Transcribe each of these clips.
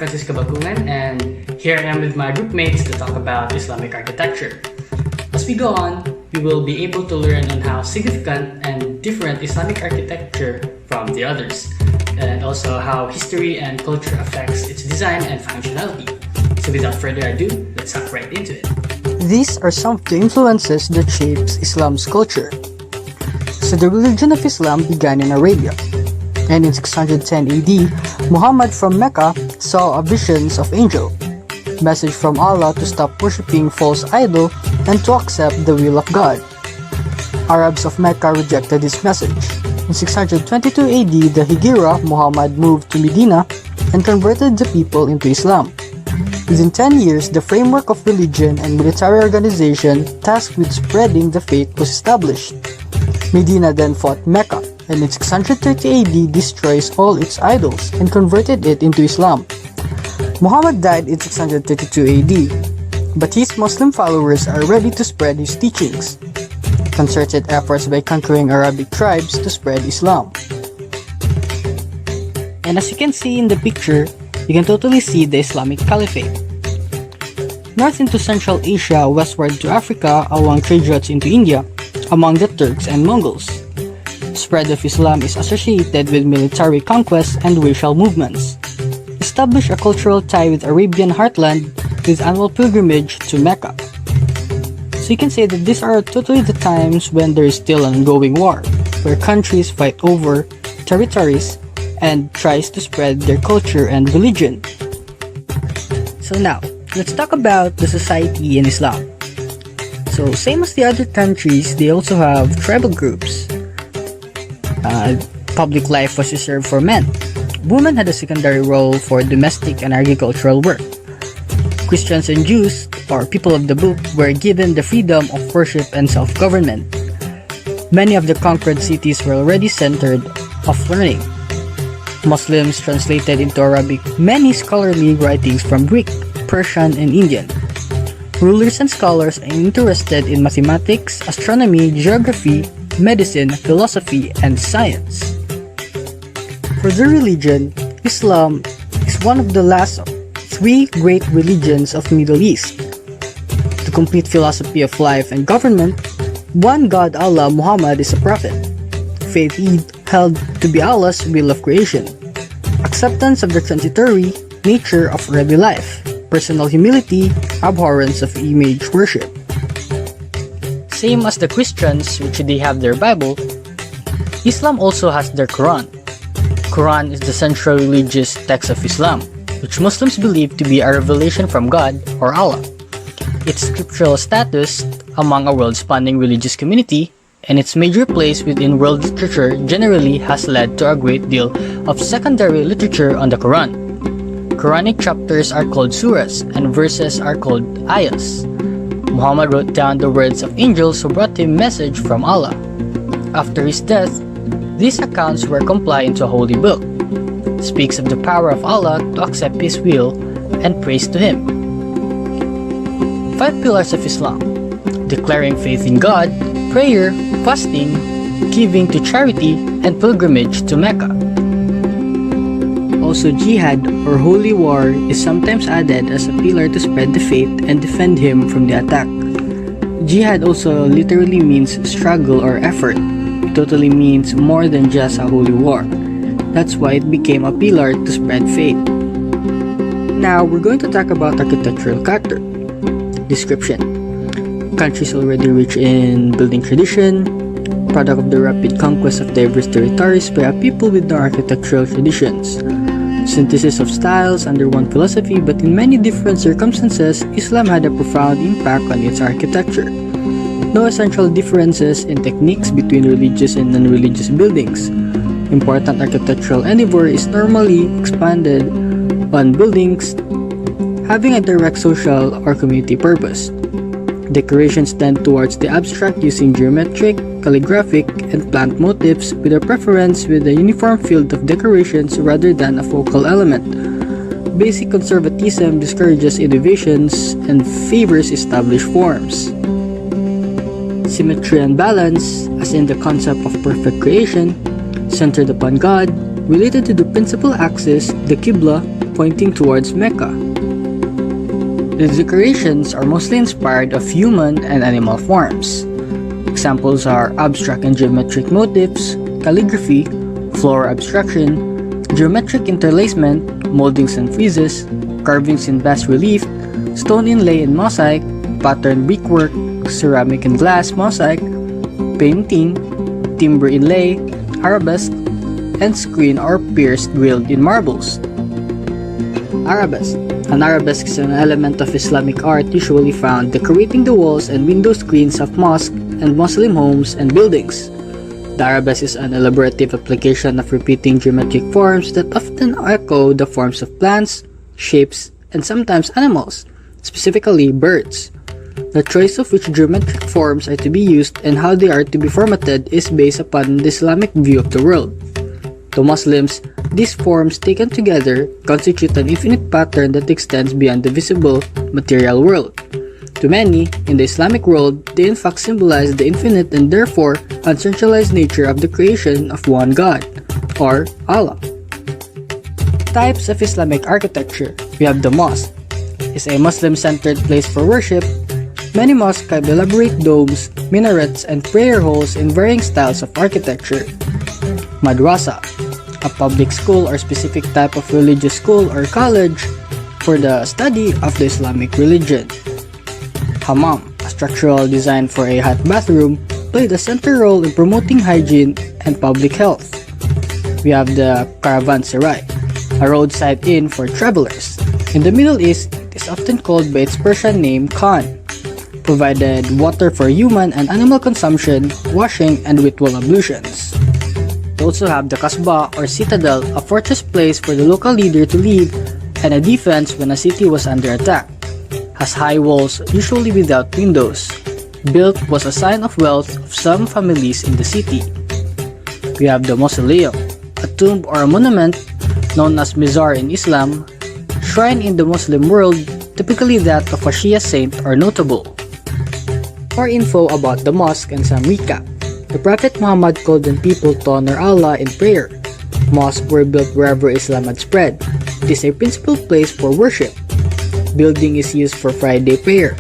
Francisco Bagungan, and here I am with my group mates to talk about Islamic architecture. As we go on, we will be able to learn on how significant and different Islamic architecture from the others, and also how history and culture affects its design and functionality. So without further ado, let's hop right into it. These are some of the influences that shapes Islam's culture. So the religion of Islam began in Arabia, and in 610 AD, Muhammad from Mecca saw a visions of angel, message from Allah to stop worshipping false idol and to accept the will of God. Arabs of Mecca rejected this message. In 622 AD, the Hegira Muhammad moved to Medina and converted the people into Islam. Within 10 years, the framework of religion and military organization tasked with spreading the faith was established. Medina then fought Mecca, and in 630 AD destroys all its idols and converted it into Islam. Muhammad died in 632 AD, but his Muslim followers are ready to spread his teachings. Concerted efforts by conquering Arabic tribes to spread Islam. And as you can see in the picture, you can totally see the Islamic Caliphate. North into Central Asia, westward to Africa, along trade routes into India, among the Turks and Mongols. Spread of Islam is associated with military conquests and racial movements. Establish a cultural tie with Arabian heartland with annual pilgrimage to Mecca. So you can say that these are totally the times when there is still an ongoing war, where countries fight over territories and tries to spread their culture and religion. So now, let's talk about the society in Islam. So same as the other countries, they also have tribal groups. Public life was reserved for men. Women had a secondary role for domestic and agricultural work. Christians and Jews, or people of the book, were given the freedom of worship and self-government. Many of the conquered cities were already centered of learning. Muslims translated into Arabic many scholarly writings from Greek, Persian, and Indian. Rulers and scholars are interested in mathematics, astronomy, geography, medicine, philosophy, and science. For the religion, Islam is one of the last three great religions of Middle East. The complete philosophy of life and government, one God Allah Muhammad is a prophet. Faith held to be Allah's will of creation. Acceptance of the transitory nature of earthly life. Personal humility, abhorrence of image worship. Same as the Christians, which they have their Bible, Islam also has their Quran. Quran is the central religious text of Islam, which Muslims believe to be a revelation from God or Allah. Its scriptural status among a world-spanning religious community and its major place within world literature generally has led to a great deal of secondary literature on the Quran. Quranic chapters are called suras and verses are called ayahs. Muhammad wrote down the words of angels who brought him message from Allah. After his death, these accounts were compiled into a holy book. It speaks of the power of Allah to accept His will and praise to Him. 5 pillars of Islam: declaring faith in God, prayer, fasting, giving to charity, and pilgrimage to Mecca. Also, jihad or holy war is sometimes added as a pillar to spread the faith and defend him from the attack. Jihad also literally means struggle or effort. It totally means more than just a holy war. That's why it became a pillar to spread faith. Now, we're going to talk about architectural character. Description. Countries already rich in building tradition, product of the rapid conquest of diverse territories by a people with no architectural traditions. Synthesis of styles under one philosophy, but in many different circumstances, Islam had a profound impact on its architecture. No essential differences in techniques between religious and non-religious buildings. Important architectural endeavor is normally expanded on buildings having a direct social or community purpose. Decorations tend towards the abstract using geometric, calligraphic, and plant motifs with a preference with a uniform field of decorations rather than a focal element. Basic conservatism discourages innovations and favors established forms. Symmetry and balance, as in the concept of perfect creation, centered upon God, related to the principal axis, the Qibla, pointing towards Mecca. The decorations are mostly inspired of human and animal forms. Examples are abstract and geometric motifs, calligraphy, floral abstraction, geometric interlacement, moldings and friezes, carvings in bas relief, stone inlay and mosaic, patterned brickwork, ceramic and glass mosaic, painting, timber inlay, arabesque, and screen or pierced grilled in marbles. Arabesque. An arabesque is an element of Islamic art usually found decorating the walls and window screens of mosques and Muslim homes and buildings. The arabesque is an elaborative application of repeating geometric forms that often echo the forms of plants, shapes, and sometimes animals, specifically birds. The choice of which geometric forms are to be used and how they are to be formatted is based upon the Islamic view of the world. To Muslims, these forms taken together constitute an infinite pattern that extends beyond the visible material world. To many, in the Islamic world, they in fact symbolize the infinite and therefore uncentralized nature of the creation of one God, or Allah. Types of Islamic architecture. We have the mosque. It's a Muslim-centered place for worship. Many mosques have elaborate domes, minarets, and prayer halls in varying styles of architecture. Madrasa, a public school or specific type of religious school or college for the study of the Islamic religion. Hammam, a structural design for a hot bathroom, played a central role in promoting hygiene and public health. We have the caravanserai, a roadside inn for travelers. In the Middle East, it is often called by its Persian name Khan, provided water for human and animal consumption, washing, and ritual ablutions. We also have the Kasbah or citadel, a fortress place for the local leader to live and a defense when a city was under attack. Has high walls, usually without windows. Built was a sign of wealth of some families in the city. We have the mausoleum, a tomb or a monument known as mizar in Islam, shrine in the Muslim world, typically that of a Shia saint or notable. More info about the mosque and some recap. The Prophet Muhammad called on people to honor Allah in prayer. Mosques were built wherever Islam had spread. It is a principal place for worship. Building is used for Friday prayer.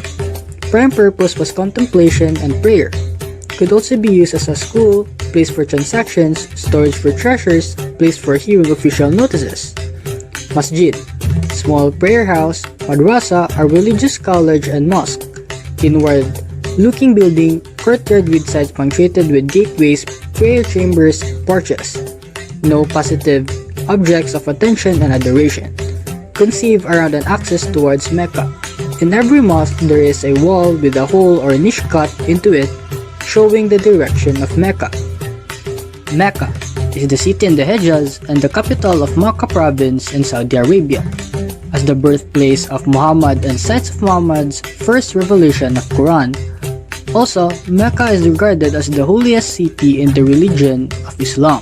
Prime purpose was contemplation and prayer. It could also be used as a school, place for transactions, storage for treasures, place for hearing official notices. Masjid, small prayer house, madrasa, a religious college and mosque. Inward looking building, courtyard with sides punctuated with gateways, prayer chambers, porches. No positive objects of attention and adoration. Conceived around an axis towards Mecca. In every mosque there is a wall with a hole or niche cut into it, showing the direction of Mecca. Mecca is the city in the Hejaz and the capital of Makkah province in Saudi Arabia, as the birthplace of Muhammad and sites of Muhammad's first revelation of Quran. Also, Mecca is regarded as the holiest city in the religion of Islam.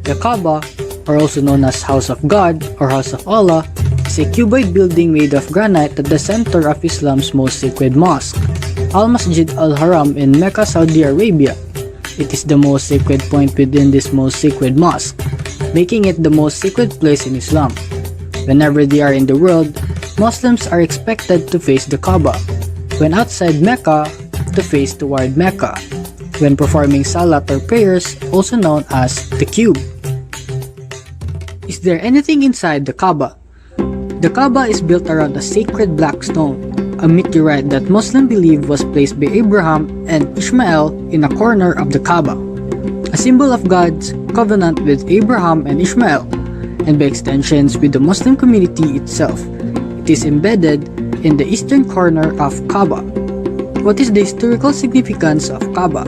The Kaaba, or also known as House of God or House of Allah, is a cuboid building made of granite at the center of Islam's most sacred mosque, Al-Masjid Al-Haram in Mecca, Saudi Arabia. It is the most sacred point within this most sacred mosque, making it the most sacred place in Islam. Whenever they are in the world, Muslims are expected to face the Kaaba. When outside Mecca, to face toward Mecca. When performing salat or prayers, also known as the cube. Is there anything inside the Kaaba? The Kaaba is built around a sacred black stone, a meteorite that Muslims believe was placed by Abraham and Ishmael in a corner of the Kaaba, a symbol of God's covenant with Abraham and Ishmael, and by extensions with the Muslim community itself. It is embedded in the eastern corner of Kaaba. What is the historical significance of Kaaba?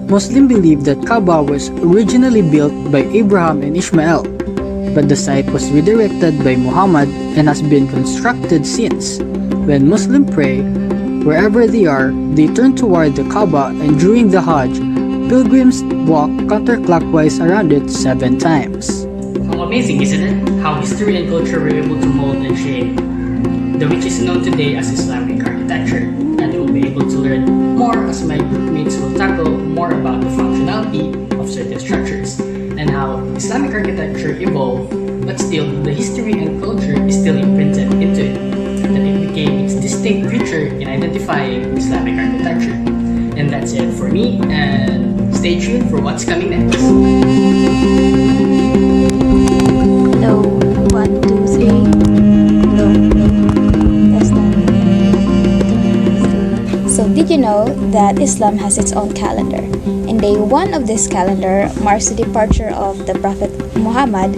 Muslims believe that Kaaba was originally built by Abraham and Ishmael, but the site was redirected by Muhammad and has been constructed since. When Muslims pray, wherever they are, they turn toward the Kaaba, and during the Hajj, pilgrims walk counterclockwise around it 7 times. How amazing, isn't it? How history and culture were able to mold and shape the which is known today as Islamic architecture, and we'll be able to learn more as my groupmates will tackle more about the functionality of certain structures and how how Islamic architecture evolved, but still the history and culture is still imprinted into it, that it became its distinct feature in identifying Islamic architecture. And that's it for me, and stay tuned for what's coming next. Hello, 1, 2, 3. Hello. Yes, no. So, did you know that Islam has its own calendar? And day 1 of this calendar marks the departure of the Prophet Muhammad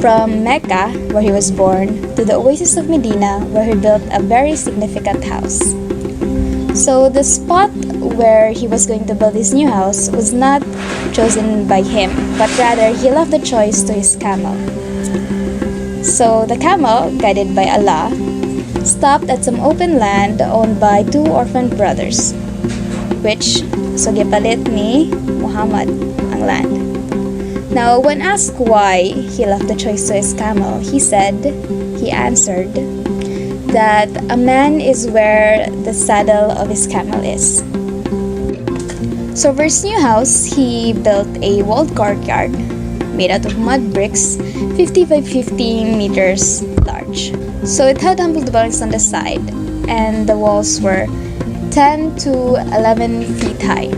from Mecca, where he was born, to the oasis of Medina, where he built a very significant house. So the spot where he was going to build his new house was not chosen by him, but rather he left the choice to his camel. So the camel, guided by Allah, stopped at some open land owned by 2 orphaned brothers, which gipalit ni Muhammad ang land. Now, when asked why he left the choice to his camel, he answered that a man is where the saddle of his camel is. So for his new house, he built a walled courtyard made out of mud bricks, 50 by 50 meters large. So it had humble dwellings on the side, and the walls were 10 to 11 feet high.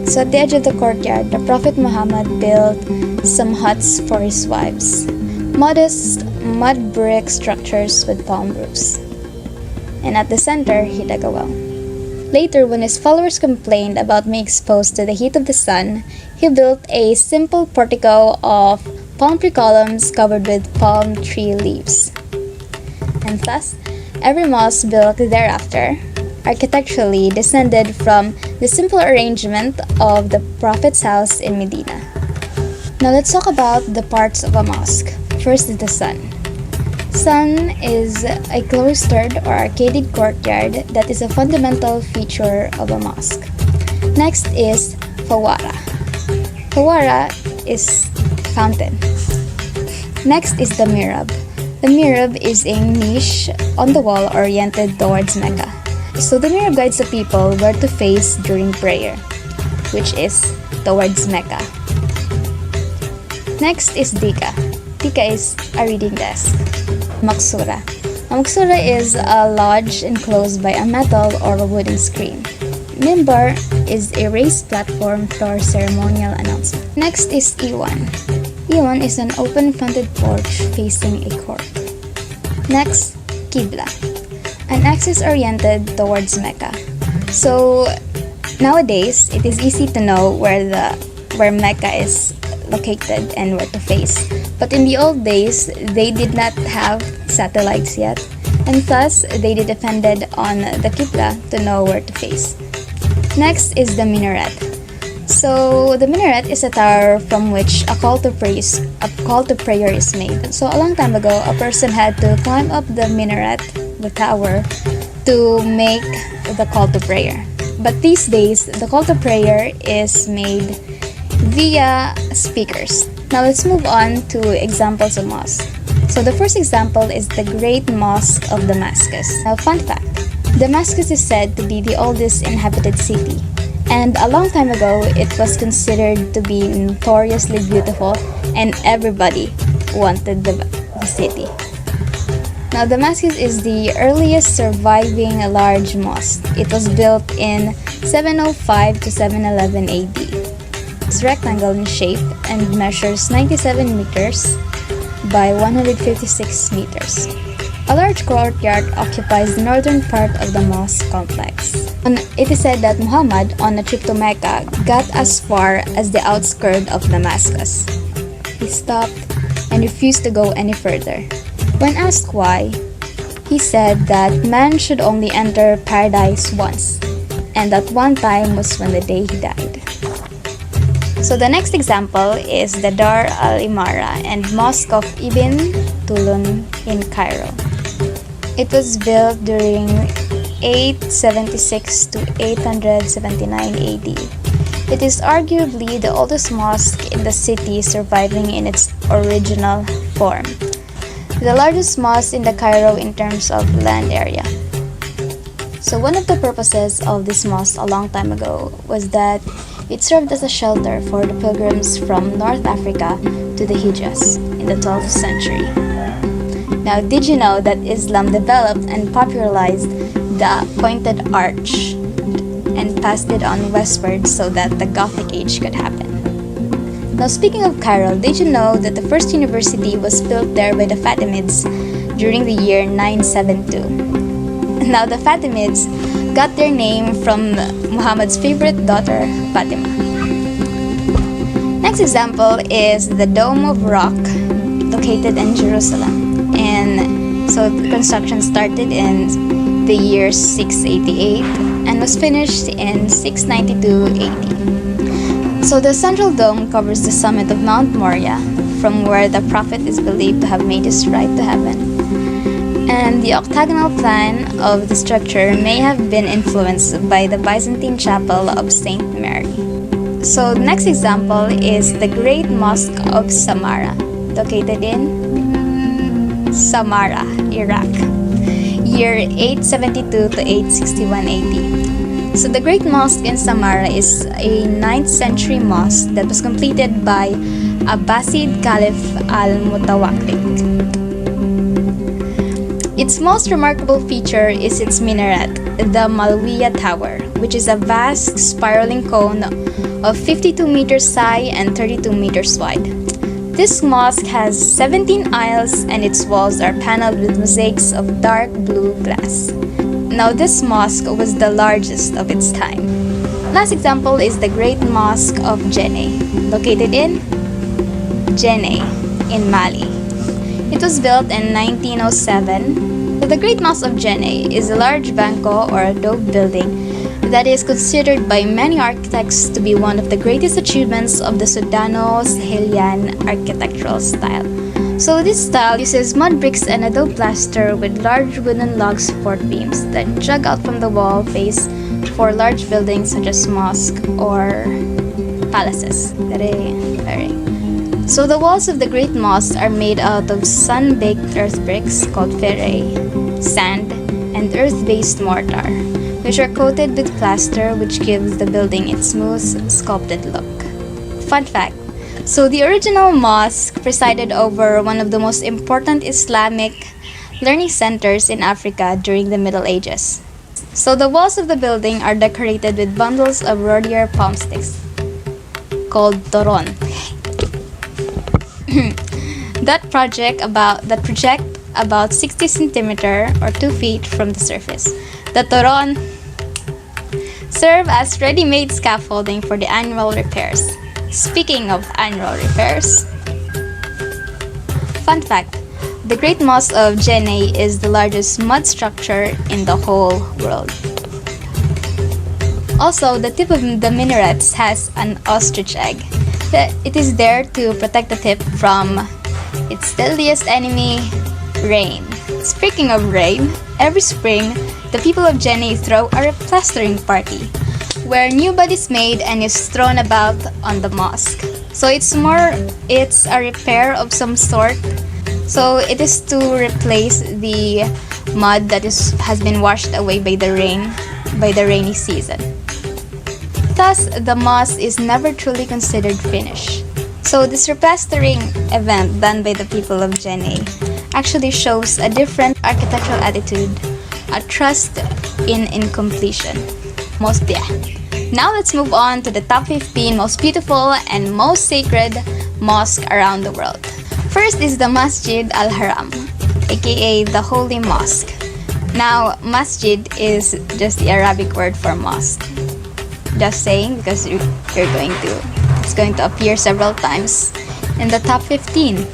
So at the edge of the courtyard, the Prophet Muhammad built some huts for his wives, modest mud brick structures with palm roofs. And at the center, he dug a well. Later, when his followers complained about being exposed to the heat of the sun, he built a simple portico of palm tree columns covered with palm tree leaves. And thus, every mosque built thereafter architecturally descended from the simple arrangement of the Prophet's house in Medina. Now let's talk about the parts of a mosque. First is the sun. Sun is a cloistered or arcaded courtyard that is a fundamental feature of a mosque. Next is fawara. Fawara is fountain. Next is the mihrab. The mihrab is a niche on the wall oriented towards Mecca. So the mihrab guides the people where to face during prayer, which is towards Mecca. Next is dika. Dika is a reading desk. Maksura. A maksura is a lodge enclosed by a metal or a wooden screen. Mimbar is a raised platform for ceremonial announcement. Next is iwan. Iwan is an open-fronted porch facing a court. Next, Qibla, an axis oriented towards Mecca. So nowadays, it is easy to know where Mecca is located and where to face. But in the old days, they did not have satellites yet, and thus they depended on the Qibla to know where to face. Next is the minaret. So the minaret is a tower from which a call to prayer is made. So a long time ago, a person had to climb up the minaret, the tower, to make the call to prayer. But these days, the call to prayer is made via speakers. Now let's move on to examples of mosques. So the first example is the Great Mosque of Damascus. Now, fun fact, Damascus is said to be the oldest inhabited city. And a long time ago, it was considered to be notoriously beautiful, and everybody wanted the city. Now, Damascus is the earliest surviving large mosque. It was built in 705 to 711 AD. It's rectangle in shape and measures 97 meters by 156 meters. A large courtyard occupies the northern part of the mosque complex. And it is said that Muhammad, on a trip to Mecca, got as far as the outskirts of Damascus. He stopped and refused to go any further. When asked why, he said that man should only enter paradise once, and that one time was when the day he died. So the next example is the Dar al-Imara and Mosque of Ibn Tulun in Cairo. It was built during 876 to 879 AD. It is arguably the oldest mosque in the city, surviving in its original form. The largest mosque in the Cairo in terms of land area. So one of the purposes of this mosque a long time ago was that it served as a shelter for the pilgrims from North Africa to the Hijaz in the 12th century. Now, did you know that Islam developed and popularized the pointed arch and passed it on westward so that the Gothic age could happen? Now, speaking of Cairo, did you know that the first university was built there by the Fatimids during the year 972? Now, the Fatimids got their name from Muhammad's favorite daughter, Fatima. Next example is the Dome of Rock located in Jerusalem. And so the construction started in the year 688 and was finished in 692 AD. So the central dome covers the summit of Mount Moriah, from where the prophet is believed to have made his ride to heaven. And the octagonal plan of the structure may have been influenced by the Byzantine chapel of Saint Mary. So the next example is the Great Mosque of Samarra, located in Samarra, Iraq, year 872 to 861 AD. So the Great Mosque in Samarra is a 9th century mosque that was completed by Abbasid Caliph al-Mutawakkil. Its most remarkable feature is its minaret, the Malwiya Tower, which is a vast spiraling cone of 52 meters high and 32 meters wide. This mosque has 17 aisles and its walls are paneled with mosaics of dark blue glass. Now, this mosque was the largest of its time. Last example is the Great Mosque of Jenne, located in Jenne in Mali. It was built in 1907. So the Great Mosque of Jenne is a large banco or adobe building that is considered by many architects to be one of the greatest achievements of the Sudano-Sahelian architectural style. So this style uses mud bricks and adobe plaster with large wooden log support beams that jug out from the wall face for large buildings such as mosques or palaces. So the walls of the Great Mosque are made out of sun-baked earth bricks called ferre, sand, and earth-based mortar, which are coated with plaster, which gives the building its smooth, sculpted look. Fun fact, so the original mosque presided over one of the most important Islamic learning centers in Africa during the Middle Ages. So the walls of the building are decorated with bundles of rhodiola palm sticks called toron that project about 60 centimeter or 2 feet from the surface. The toron serve as ready-made scaffolding for the annual repairs. Speaking of annual repairs, fun fact, the Great Mosque of Jenne is the largest mud structure in the whole world. Also, the tip of the minarets has an ostrich egg. It is there to protect the tip from its deadliest enemy, rain. Speaking of rain, every spring, the people of Jenne throw a plastering party where new mud is made and is thrown about on the mosque. So it's a repair of some sort. So it is to replace the mud that has been washed away by the rainy season. Thus, the mosque is never truly considered finished. So this replastering event done by the people of Jenne actually shows a different architectural attitude, a trust in incompletion. Now let's move on to the top 15 most beautiful and most sacred mosques around the world. First is the Masjid Al-Haram, aka the Holy Mosque. Now, masjid is just the Arabic word for mosque. Just saying, because it's going to appear several times in the top 15.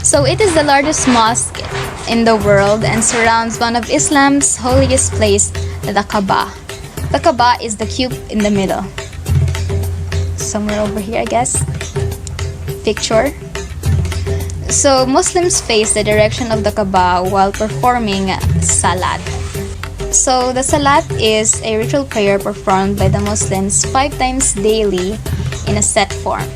So it is the largest mosque in the world and surrounds one of Islam's holiest place, the Kaaba. The Kaaba is the cube in the middle. Somewhere over here, I guess. Picture. So Muslims face the direction of the Kaaba while performing salat. So the salat is a ritual prayer performed by the Muslims 5 times daily in a set form.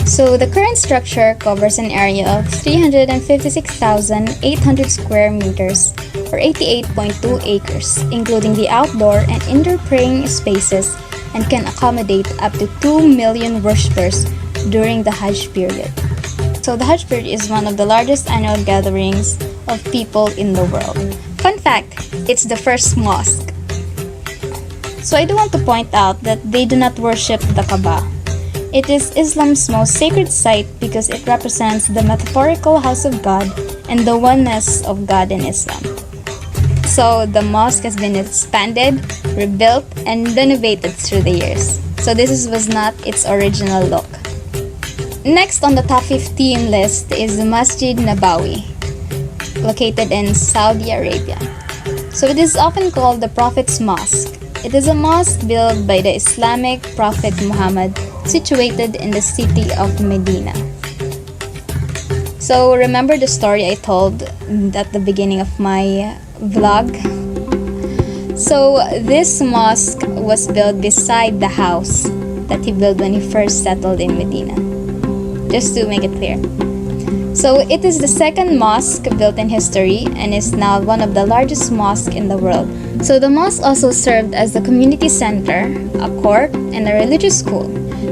So the current structure covers an area of 356,800 square meters or 88.2 acres, including the outdoor and indoor praying spaces, and can accommodate up to 2 million worshippers during the Hajj period. So the Hajj period is one of the largest annual gatherings of people in the world. Fun fact, it's the first mosque. So I do want to point out that they do not worship the Kaaba. It is Islam's most sacred site because it represents the metaphorical house of God and the oneness of God in Islam. So the mosque has been expanded, rebuilt, and renovated through the years. So was not its original look. Next on the top 15 list is the Masjid Nabawi, located in Saudi Arabia. So it is often called the Prophet's Mosque. It is a mosque built by the Islamic Prophet Muhammad, situated in the city of Medina. So remember the story I told at the beginning of my vlog? So this mosque was built beside the house that he built when he first settled in Medina. Just to make it clear. So it is the second mosque built in history and is now one of the largest mosques in the world. So the mosque also served as a community center, a court, and a religious school.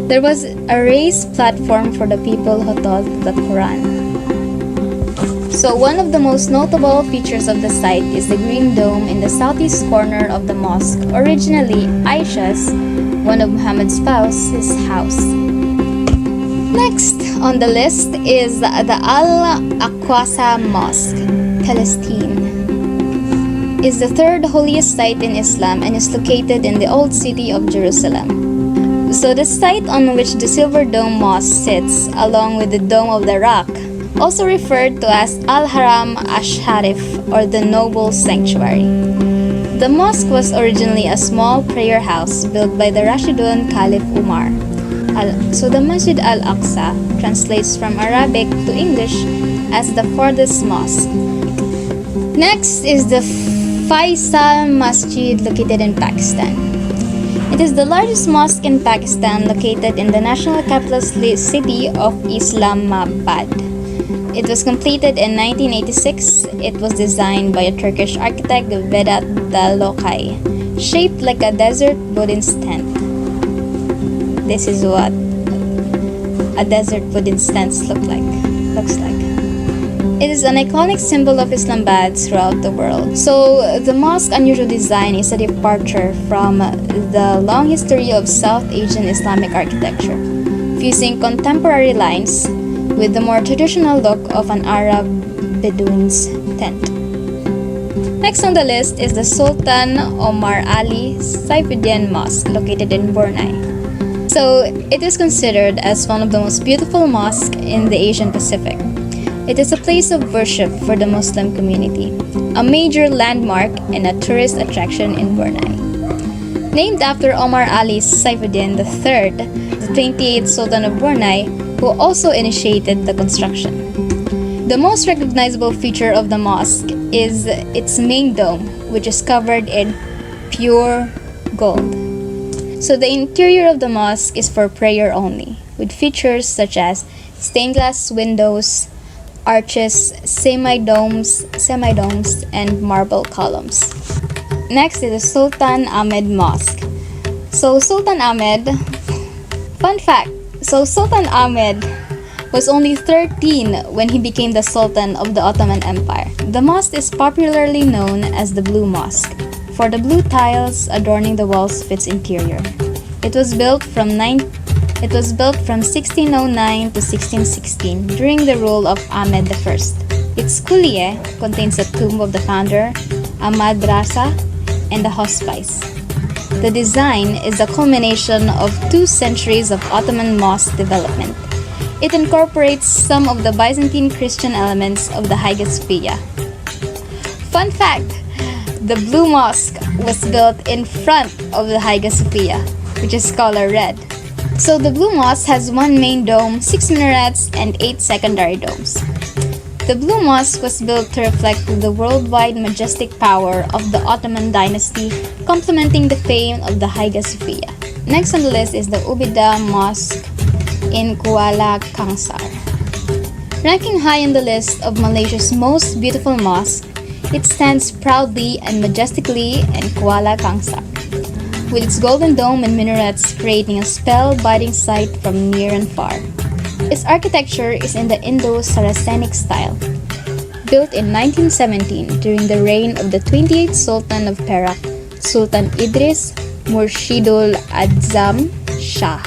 There was a raised platform for the people who taught the Quran. So one of the most notable features of the site is the green dome in the southeast corner of the mosque, originally Aisha's, one of Muhammad's spouse's house. Next on the list is the Al-Aqsa Mosque, Palestine. Is the third holiest site in Islam and is located in the old city of Jerusalem. So the site on which the Silver Dome Mosque sits, along with the Dome of the Rock, also referred to as Al-Haram Ash-Sharif, or the Noble Sanctuary. The mosque was originally a small prayer house built by the Rashidun Caliph Umar. So the Masjid Al-Aqsa translates from Arabic to English as the farthest mosque. Next is the Faisal Masjid, located in Pakistan. It is the largest mosque in Pakistan, located in the national capital city of Islamabad. It was completed in 1986. It was designed by a Turkish architect, Vedat Dalokay, shaped like a desert Buddhist tent. This is what a desert Buddhist tent looks like. It is an iconic symbol of Islamabad throughout the world. So the mosque's unusual design is a departure from the long history of South Asian Islamic architecture, fusing contemporary lines with the more traditional look of an Arab Bedouin's tent. Next on the list is the Sultan Omar Ali Saifuddin Mosque, located in Brunei. So it is considered as one of the most beautiful mosques in the Asian Pacific. It is a place of worship for the Muslim community, a major landmark and a tourist attraction in Brunei. Named after Omar Ali Saifuddin III, the 28th Sultan of Brunei, who also initiated the construction. The most recognizable feature of the mosque is its main dome, which is covered in pure gold. So the interior of the mosque is for prayer only, with features such as stained glass windows, arches, semi-domes, and marble columns. Next is the Sultan Ahmed Mosque. So Sultan Ahmed, fun fact, Sultan Ahmed was only 13 when he became the Sultan of the Ottoman Empire. The mosque is popularly known as the Blue Mosque, for the blue tiles adorning the walls of its interior. It was built from 1609 to 1616 during the rule of Ahmed I. Its kuliye contains the tomb of the founder, a madrasa, and a hospice. The design is the culmination of 2 centuries of Ottoman mosque development. It incorporates some of the Byzantine Christian elements of the Hagia Sophia. Fun fact! The Blue Mosque was built in front of the Hagia Sophia, which is color red. So the Blue Mosque has 1 main dome, 6 minarets, and 8 secondary domes. The Blue Mosque was built to reflect the worldwide majestic power of the Ottoman dynasty, complementing the fame of the Hagia Sophia. Next on the list is the Ubida Mosque in Kuala Kangsar. Ranking high on the list of Malaysia's most beautiful mosques It stands proudly and majestically in Kuala Kangsar, with its golden dome and minarets creating a spell-binding sight from near and far. Its architecture is in the Indo-Saracenic style, built in 1917 during the reign of the 28th Sultan of Perak, Sultan Idris Murshidul Adzam Shah.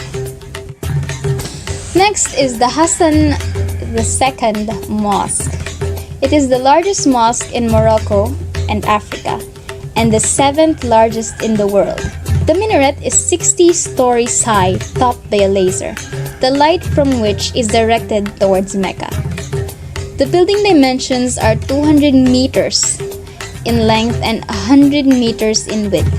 Next is the Hassan II Mosque. It is the largest mosque in Morocco and Africa, and the 7th largest in the world. The minaret is 60 stories high, topped by a laser, the light from which is directed towards Mecca. The building dimensions are 200 meters in length and 100 meters in width.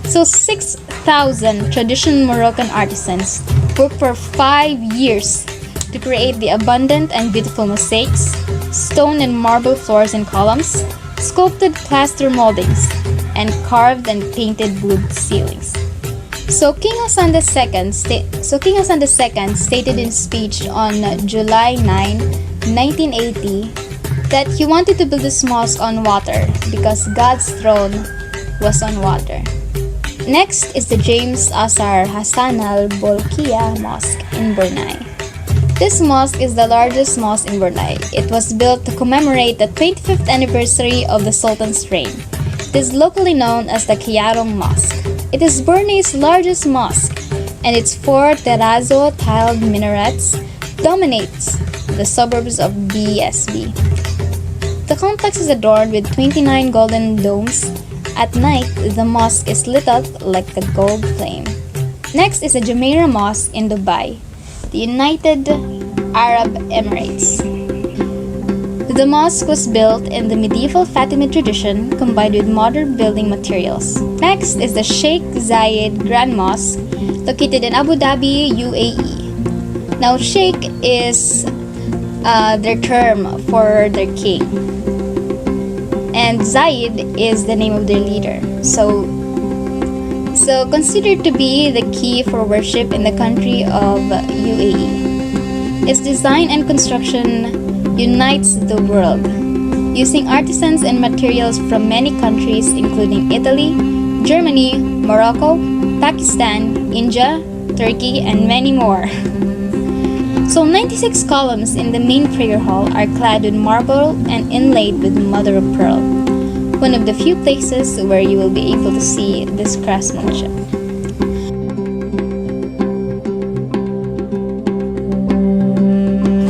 So 6,000 traditional Moroccan artisans worked for 5 years to create the abundant and beautiful mosaics, stone and marble floors and columns, sculpted plaster moldings, and carved and painted wood ceilings. So King Hassan II stated in speech on July 9, 1980, that he wanted to build this mosque on water because God's throne was on water. Next is the James Asar Hassan al-Bolkiah Mosque in Brunei. This mosque is the largest mosque in Brunei. It was built to commemorate the 25th anniversary of the Sultan's reign. It is locally known as the Kiyarong Mosque. It is Brunei's largest mosque, and its 4 terrazzo tiled minarets dominates the suburbs of BSB. The complex is adorned with 29 golden domes. At night, the mosque is lit up like a gold flame. Next is the Jumeirah Mosque in Dubai, the United Arab Emirates. The mosque was built in the medieval Fatimid tradition combined with modern building materials. Next is the Sheikh Zayed Grand Mosque, located in Abu Dhabi, UAE. Now, Sheikh is their term for their king, and Zayed is the name of their leader. So considered to be the key for worship in the country of UAE. Its design and construction unites the world, using artisans and materials from many countries including Italy, Germany, Morocco, Pakistan, India, Turkey, and many more. So 96 columns in the main prayer hall are clad with marble and inlaid with mother of pearl, one of the few places where you will be able to see this craftsmanship.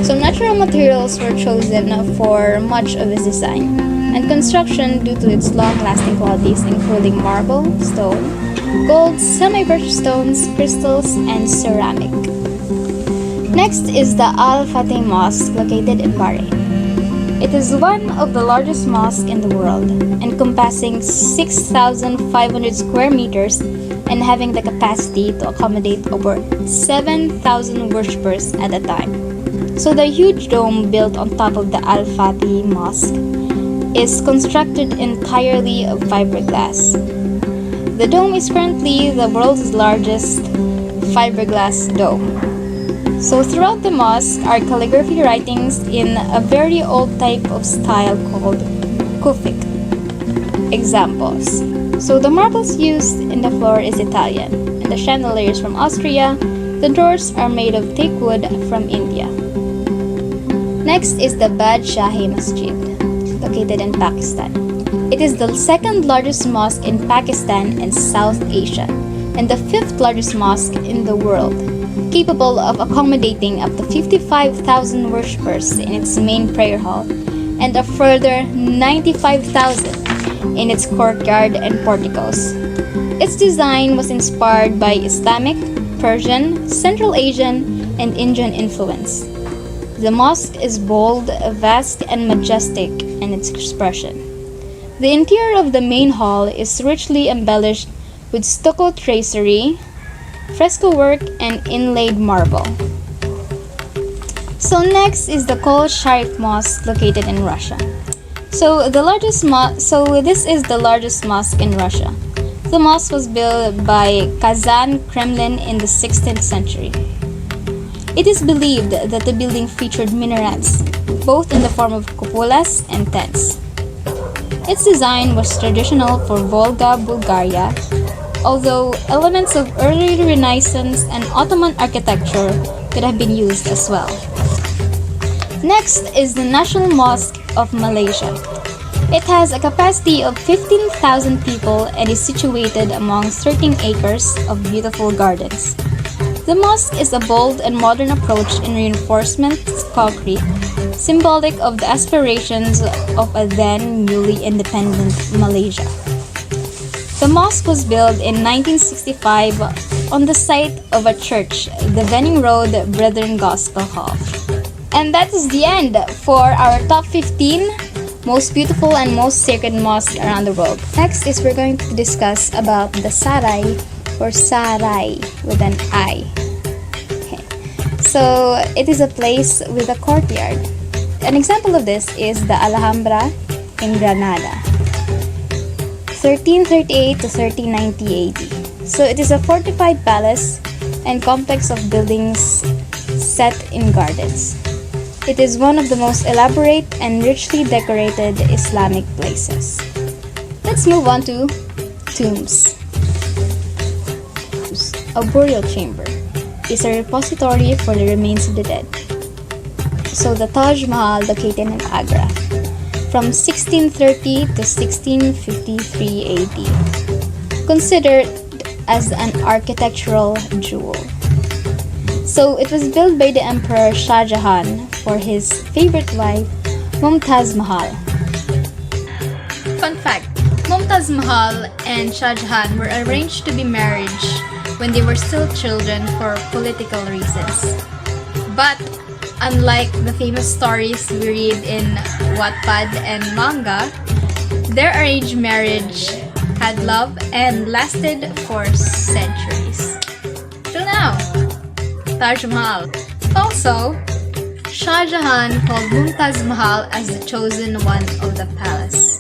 So natural materials were chosen for much of its design and construction due to its long-lasting qualities, including marble, stone, gold, semi-precious stones, crystals, and ceramic. Next is the Al-Fateh Mosque located in Bahrain. It is one of the largest mosques in the world, encompassing 6,500 square meters and having the capacity to accommodate over 7,000 worshippers at a time. So the huge dome built on top of the Al-Fateh Mosque is constructed entirely of fiberglass. The dome is currently the world's largest fiberglass dome. So throughout the mosque are calligraphy writings in a very old type of style called Kufic. Examples. So the marbles used in the floor is Italian, and the chandeliers from Austria. The doors are made of teak wood from India. Next is the Badshahi Masjid, located in Pakistan. It is the second largest mosque in Pakistan and South Asia, and the 5th largest mosque in the world, capable of accommodating up to 55,000 worshippers in its main prayer hall and a further 95,000 in its courtyard and porticos. Its design was inspired by Islamic, Persian, Central Asian, and Indian influence. The mosque is bold, vast, and majestic in its expression. The interior of the main hall is richly embellished with stucco tracery, fresco work, and inlaid marble. So next is the Kol Sharif Mosque located in Russia. So this is the largest mosque in Russia. The mosque was built by Kazan Kremlin in the 16th century. It is believed that the building featured minarets, both in the form of cupolas and tents. Its design was traditional for Volga, Bulgaria, although elements of early Renaissance and Ottoman architecture could have been used as well. Next is the National Mosque of Malaysia. It has a capacity of 15,000 people and is situated among 13 acres of beautiful gardens. The mosque is a bold and modern approach in reinforcement concrete, symbolic of the aspirations of a then newly independent Malaysia. The mosque was built in 1965 on the site of a church, the Venning Road Brethren Gospel Hall. And that is the end for our top 15 most beautiful and most sacred mosques around the world. Next is we're going to discuss about the Sarai or Sarai with an I. Okay. So it is a place with a courtyard. An example of this is the Alhambra in Granada, 1338 to 1390 AD. So it is a fortified palace and complex of buildings set in gardens. It is one of the most elaborate and richly decorated Islamic places. Let's move on to tombs. A burial chamber is a repository for the remains of the dead. So the Taj Mahal located in Agra from 1630 to 1653 AD, considered as an architectural jewel. So it was built by the Emperor Shah Jahan for his favorite wife, Mumtaz Mahal. Fun fact, Mumtaz Mahal and Shah Jahan were arranged to be married when they were still children for political reasons. But unlike the famous stories we read in Wattpad and manga, their arranged marriage had love and lasted for centuries. Till now. Taj Mahal. Also, Shah Jahan called Mumtaz Mahal as the chosen one of the palace.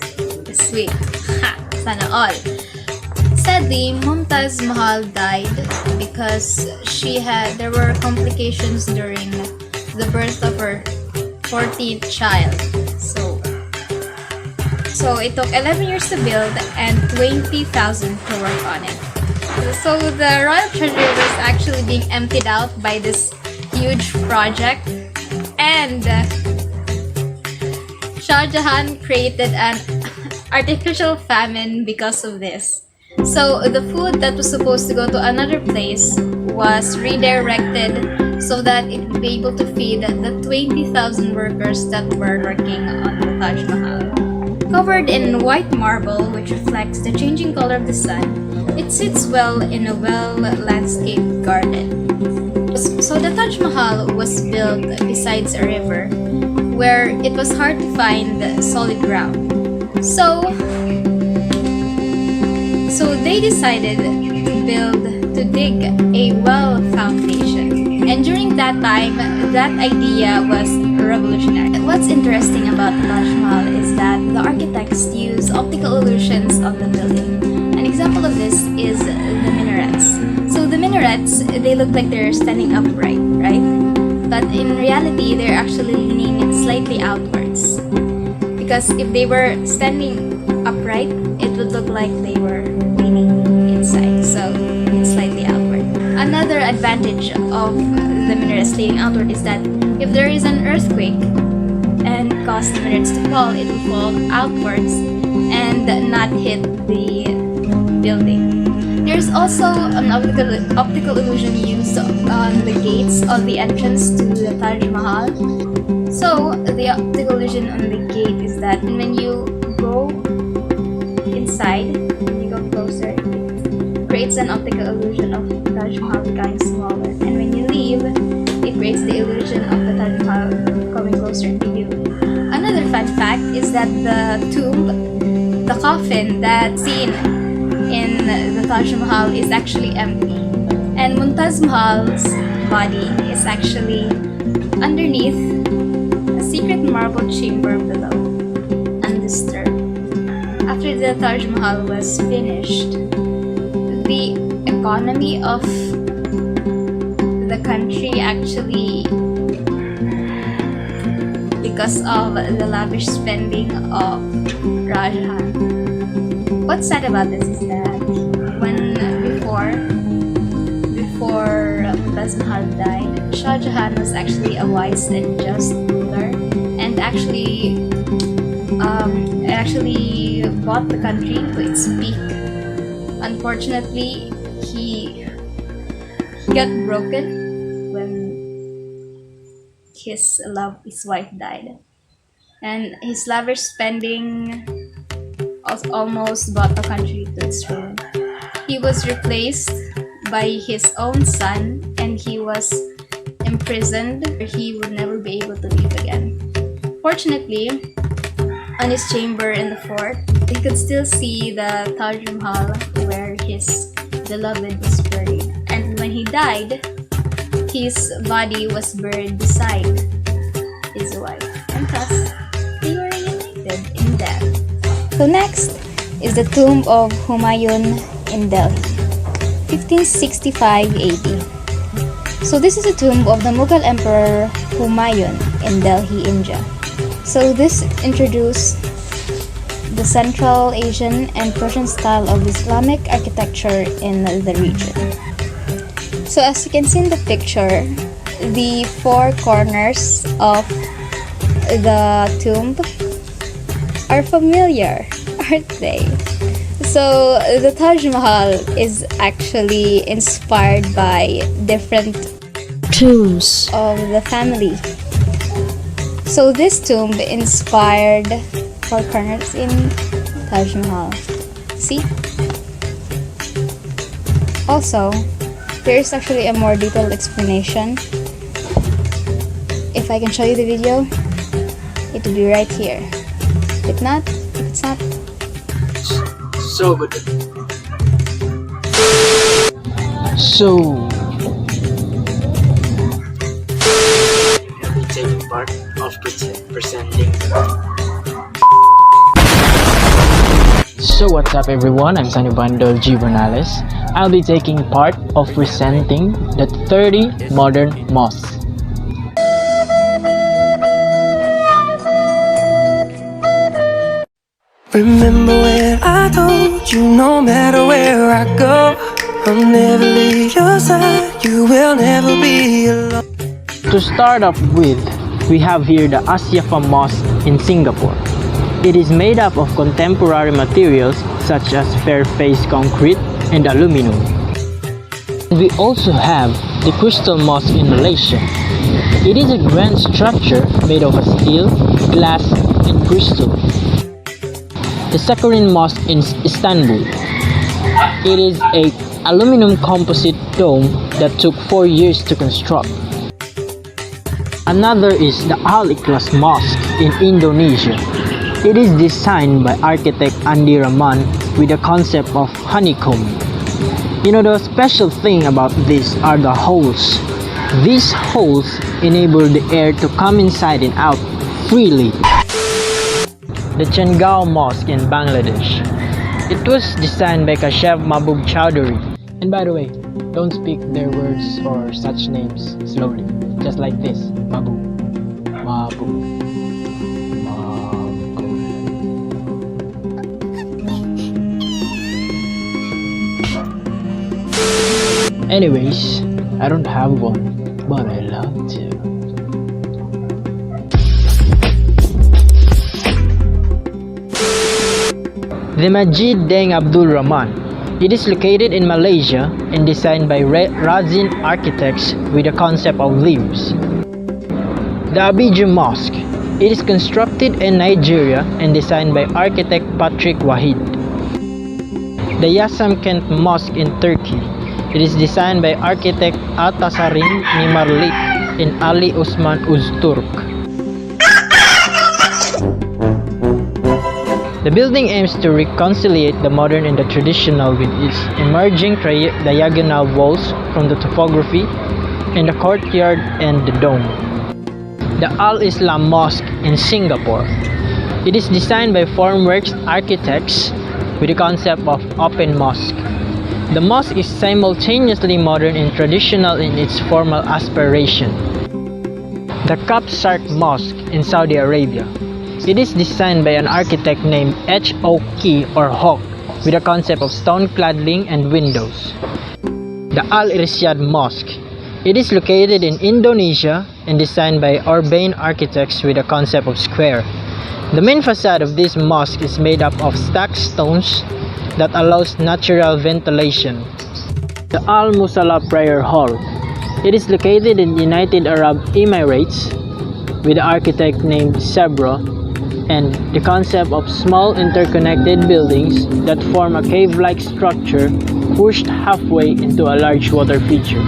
Sweet. Ha! Sana all. Sadly, Mumtaz Mahal died because there were complications during the birth of her 14th child. So it took 11 years to build and 20,000 to work on it. So the royal treasury was actually being emptied out by this huge project, and Shah Jahan created an artificial famine because of this. So the food that was supposed to go to another place was redirected so that it would be able to feed the 20,000 workers that were working on the Taj Mahal. Covered in white marble, which reflects the changing color of the sun, it sits well in a well-landscaped garden. So the Taj Mahal was built besides a river, where it was hard to find solid ground. So they decided to dig a well foundation. And during that time, that idea was revolutionary. What's interesting about the Taj Mahal is that the architects use optical illusions on the building. An example of this is the minarets. So the minarets, they look like they're standing upright, right? But in reality, they're actually leaning slightly outwards. Because if they were standing upright, it would look like they were leaning inside. So it's slightly outward. Another advantage of the minarets leaning outward is that if there is an earthquake and cause the minarets to fall, it will fall outwards and not hit the building. There's also an optical illusion used on the gates of the entrance to the Taj Mahal. So the optical illusion on the gate is that when you go inside, when you go closer, it creates an optical illusion of Taj Mahal becoming smaller. And when you leave, it creates the illusion of the Taj Mahal coming closer to you. Another fun fact is that the tomb, the coffin that's seen in the Taj Mahal is actually empty. And Mumtaz Mahal's body is actually underneath a secret marble chamber below, undisturbed. After the Taj Mahal was finished, the economy of the country actually because of the lavish spending of Shah Jahan. What's sad about this is that when before Mumtaz Mahal died, Shah Jahan was actually a wise and just ruler, and actually brought the country to its peak. Unfortunately, he got broken when his wife died, and his lavish spending almost brought the country to its ruin. He was replaced by his own son, and he was imprisoned where he would never be able to live again. Fortunately, on his chamber in the fort, he could still see the Taj Mahal where his beloved was buried. And when he died, his body was buried beside his wife. And thus, they were united in death. So next is the tomb of Humayun in Delhi, 1565 AD. So this is a tomb of the Mughal Emperor Humayun in Delhi, India. So this introduced the Central Asian and Persian style of Islamic architecture in the region. So as you can see in the picture, the four corners of the tomb are familiar, aren't they? So the Taj Mahal is actually inspired by different tombs of the family. So this tomb inspired four corners in Taj Mahal. See? Also, there is actually a more detailed explanation. If I can show you the video, it will be right here. If it's not. So good. So, I'll be taking part of presenting. So what's up everyone, I'm Sunny Bandol G. Bernales. I'll be taking part of presenting the 30 modern mosques. Remember when I told you no matter where I go, I'll never leave your side, you will never be alone. To start off with, we have here the Asyafa Mosque in Singapore. It is made up of contemporary materials such as fair-faced concrete and aluminum. We also have the Crystal Mosque in Malaysia. It is a grand structure made of steel, glass, and crystal. The Sakarin Mosque in Istanbul. It is an aluminum composite dome that took 4 years to construct. Another is the Al-Ikhlas Mosque in Indonesia. It is designed by architect Andi Rahman with the concept of honeycomb. You know, the special thing about this are the holes. These holes enable the air to come inside and out freely. The Chengaon Mosque in Bangladesh. It was designed by Kashef Mahbub Chowdhury. And by the way, don't speak their words or such names slowly. Just like this, Mahbub. Mahbub. Anyways, I don't have one, but I love to. The Masjid Deng Abdul Rahman. It is located in Malaysia and designed by Razin architects with the concept of leaves. The Abidjan Mosque. It is constructed in Nigeria and designed by architect Patrick Wahid. The Yasam Kent Mosque in Turkey. It is designed by architect Atasarin Mimarlik and Ali Osman Uzturk. The building aims to reconcile the modern and the traditional with its emerging diagonal walls from the topography in the courtyard and the dome. The Al-Islam Mosque in Singapore. It is designed by Formworks architects with the concept of open mosque. The mosque is simultaneously modern and traditional in its formal aspiration. The Kapsark Mosque in Saudi Arabia. It is designed by an architect named H.O.K. or Hawk with a concept of stone cladding and windows. The Al-Irsyad Mosque. It is located in Indonesia and designed by urbane architects with a concept of square. The main facade of this mosque is made up of stacked stones that allows natural ventilation. The Al-Musalla Prayer Hall. It is located in the United Arab Emirates with an architect named Sabra and the concept of small interconnected buildings that form a cave-like structure pushed halfway into a large water feature.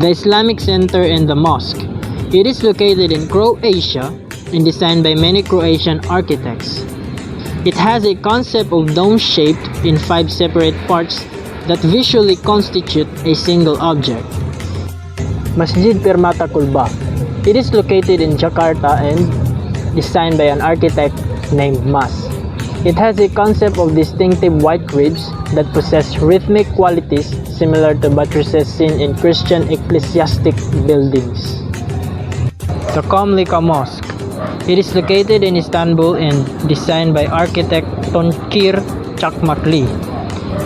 The Islamic Center and the Mosque. It is located in Croatia and designed by many Croatian architects. It has a concept of dome-shaped in 5 separate parts that visually constitute a single object. Masjid Permata Kulba. It is located in Jakarta and designed by an architect named Mas. It has a concept of distinctive white ribs that possess rhythmic qualities similar to buttresses seen in Christian ecclesiastic buildings. The Komlika Mosque. It is located in Istanbul and designed by architect Tonkir Çakmakli.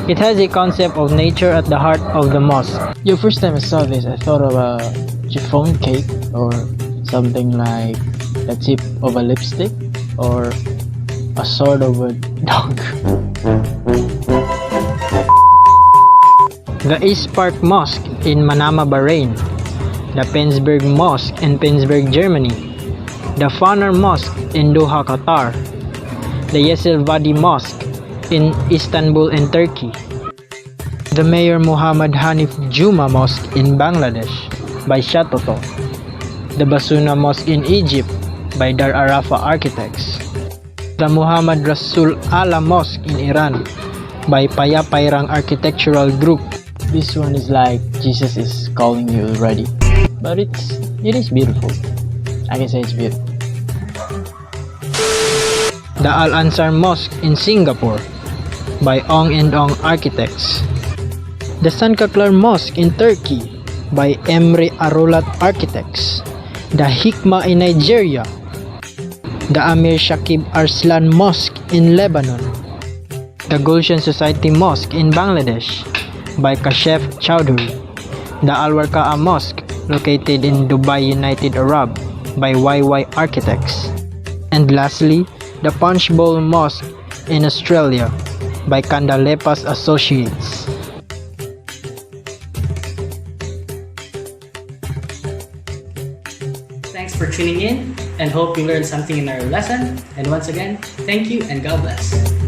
It has a concept of nature at the heart of the mosque. The first time I saw this, I thought of a chiffon cake or something like the tip of a lipstick or a sort of a dog. The East Park Mosque in Manama, Bahrain. The Penzberg Mosque in Penzberg, Germany. The Fanar Mosque in Doha, Qatar. The Yesil Vadi Mosque in Istanbul and Turkey. The Mayor Muhammad Hanif Juma Mosque in Bangladesh by Shatoto. The Basuna Mosque in Egypt by Dar Arafa Architects. The Muhammad Rasul Ala Mosque in Iran by Paya Pairang Architectural Group. This one is like Jesus is calling you already, but it is beautiful. I can say it's beautiful. The Al Ansar Mosque in Singapore by Ong and Ong Architects. The Sankaklar Mosque in Turkey by Emre Arulat Architects. The Hikmah in Nigeria. The Amir Shakib Arslan Mosque in Lebanon. The Gulshan Society Mosque in Bangladesh by Kashef Chowdhury. The Al Warqa'a Mosque located in Dubai, United Arab by YY Architects. And lastly, the Punch Bowl Mosque in Australia by Kandalepas Associates. Thanks for tuning in and hope you learned something in our lesson. And once again, thank you and God bless.